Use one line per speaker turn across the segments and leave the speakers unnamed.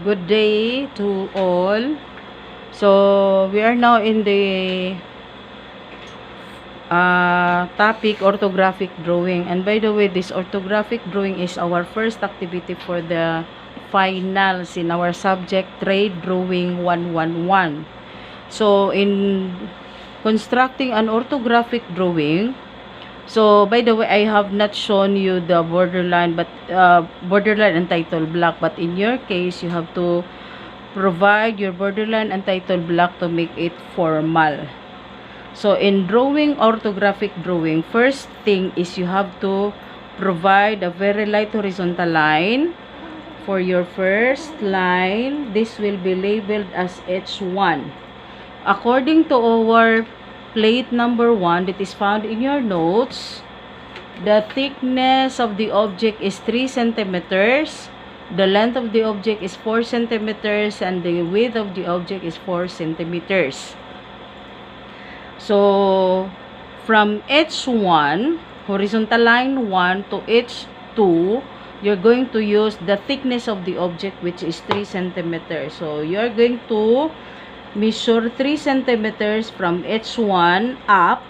Good day to all. So, we are now in the topic orthographic drawing. And by the way, this orthographic drawing is our first activity for the finals in our subject Trade Drawing 111. So, in constructing an orthographic drawing, so by the way, I have not shown you the borderline and title block, but in your case, you have to provide your borderline and title block to make it formal. So in drawing, orthographic drawing, first thing is you have to provide a very light horizontal line for your first line. This will be labeled as H1. According to our plate number 1 that is found in your notes, the thickness of the object is 3 centimeters, the length of the object is 4 centimeters, and the width of the object is 4 centimeters. So, from H1, horizontal line 1 to H2, you're going to use the thickness of the object, which is 3 centimeters. So, you're going to measure 3 centimeters from H1 up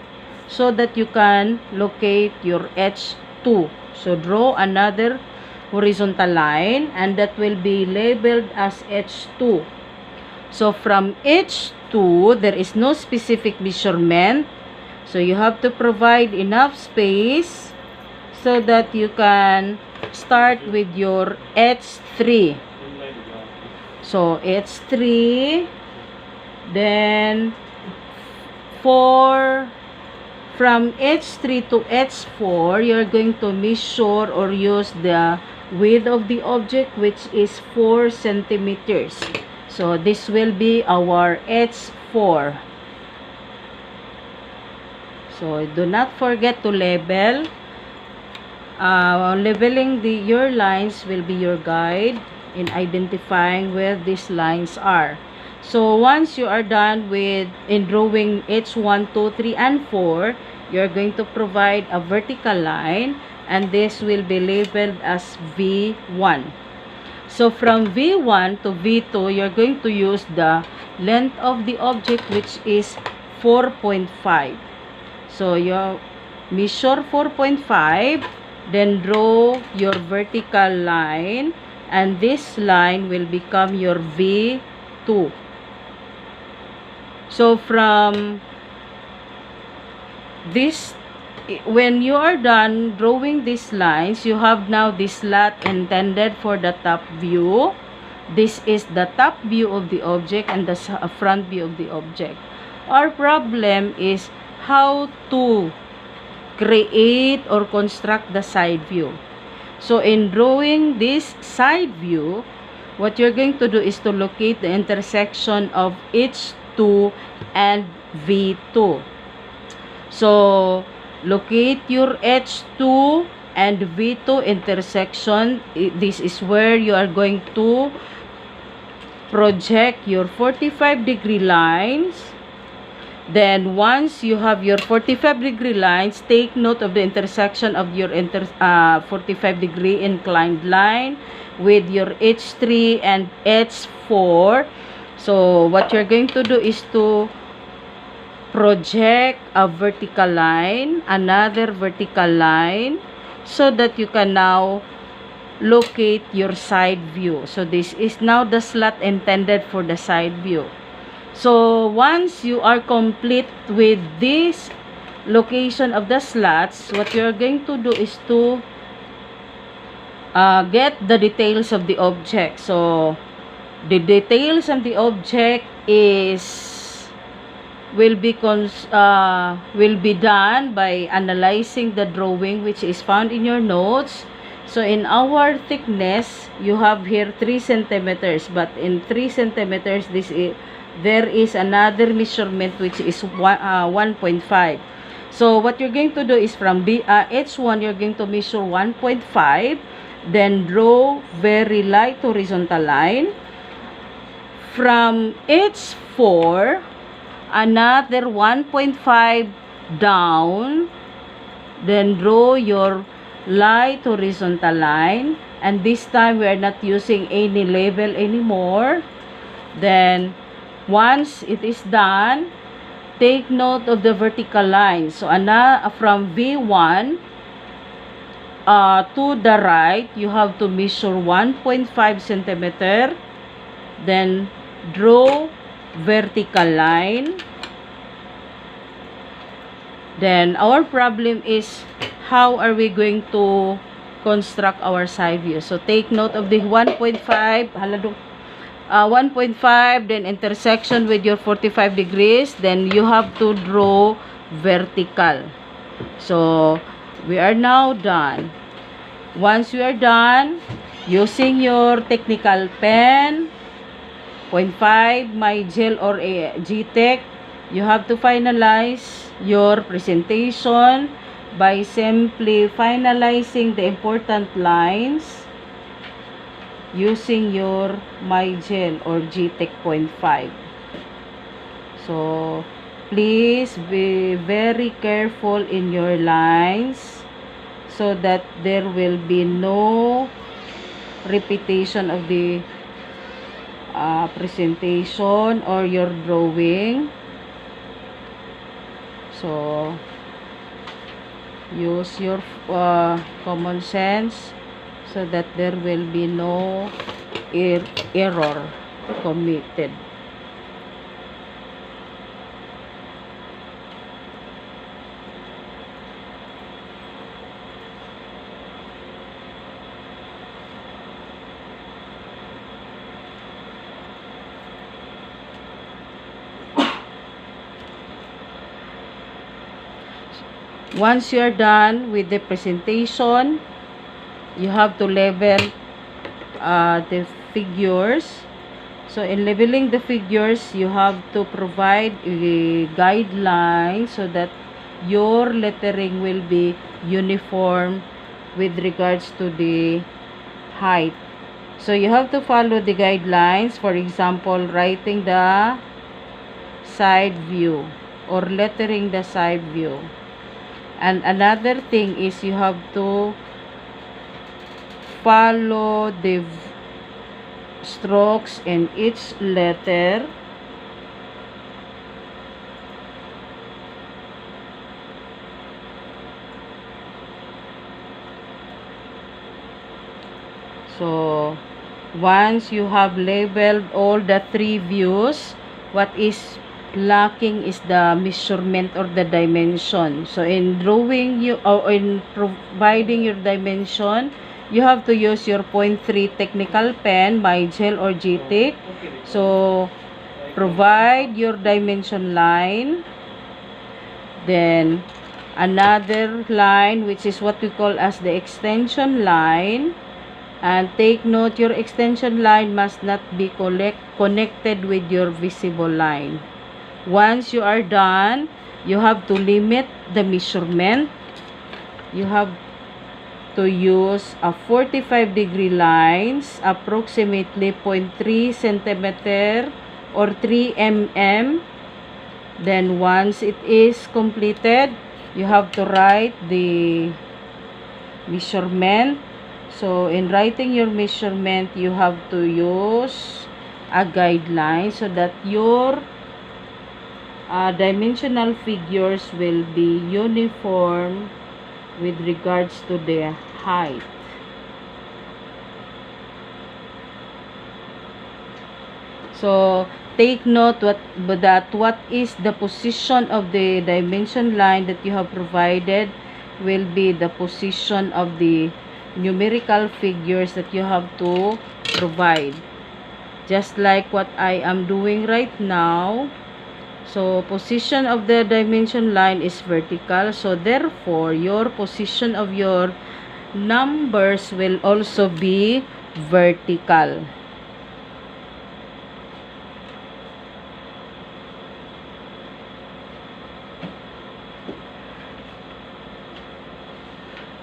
so that you can locate your H2. So, draw another horizontal line and that will be labeled as H2. So, from H2, there is no specific measurement. So, you have to provide enough space so that you can start with your H3. So, H3, then 4, from H3 to H4, you're going to measure or use the width of the object, which is 4 centimeters. So, this will be our H4. So, do not forget to label. Labeling your lines will be your guide in identifying where these lines are. So, once you are done with in drawing H1, 2, 3, and 4, you're going to provide a vertical line and this will be labeled as V1. So, from V1 to V2, you're going to use the length of the object, which is 4.5. So, you measure 4.5, then draw your vertical line, and this line will become your V2. So, from this, when you are done drawing these lines, you have now this slot intended for the top view. This is the top view of the object and the front view of the object. Our problem is how to create or construct the side view. So, in drawing this side view, what you're going to do is to locate the intersection of H2 and V2. So, locate your H2 and V2 intersection. This is where you are going to project your 45-degree lines. Then, once you have your 45-degree lines, take note of the intersection of your 45-degree inclined line with your H3 and H4. So, what you're going to do is to project a vertical line, another vertical line, so that you can now locate your side view. So, this is now the slot intended for the side view. So, once you are complete with this location of the slots, what you're going to do is to get the details of the object. So, the details of the object will be done by analyzing the drawing, which is found in your notes. So, in our thickness, you have here 3 centimeters, but in 3 centimeters, there is another measurement which is 1.5. So, what you're going to do is from H1, you're going to measure 1.5, then draw very light horizontal line. From H4, another 1.5 down, then draw your light horizontal line. And this time, we are not using any label anymore. Then, once it is done, take note of the vertical line. So, from V1 to the right, you have to measure 1.5 centimeter. Then, draw vertical line. Then, our problem is, how are we going to construct our side view? So, take note of the 1.5, 1.5, then intersection with your 45 degrees. Then, you have to draw vertical. So, we are now done. Once you are done, using your technical pen, 0.5, my gel or a G-Tech, you have to finalize your presentation by simply finalizing the important lines using your my gel or G-Tech 0.5. So, please be very careful in your lines so that there will be no repetition of the presentation or your drawing. So, use your common sense so that there will be no error committed. Once you are done with the presentation, you have to label the figures. So, in labeling the figures, you have to provide a guideline so that your lettering will be uniform with regards to the height. So, you have to follow the guidelines. For example, writing the side view or lettering the side view. And another thing is you have to follow the strokes in each letter. So, once you have labeled all the three views, what is lacking is the measurement or the dimension. So, in drawing you or in providing your dimension, you have to use your 0.3 technical pen, my gel or G-Tech. So, provide your dimension line. Then, another line which is what we call as the extension line. And take note, your extension line must not be connected with your visible line. Once you are done, you have to limit the measurement. You have to use a 45-degree lines, approximately 0.3 centimeter or 3 mm. Then once it is completed, you have to write the measurement. So, in writing your measurement, you have to use a guideline so that your dimensional figures will be uniform with regards to the height. So, take note what is the position of the dimension line that you have provided will be the position of the numerical figures that you have to provide. Just like what I am doing right now. So, position of the dimension line is vertical. So, therefore, your position of your numbers will also be vertical.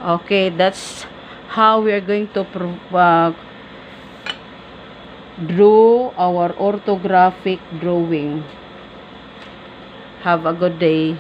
Okay, that's how we are going to draw our orthographic drawing. Have a good day.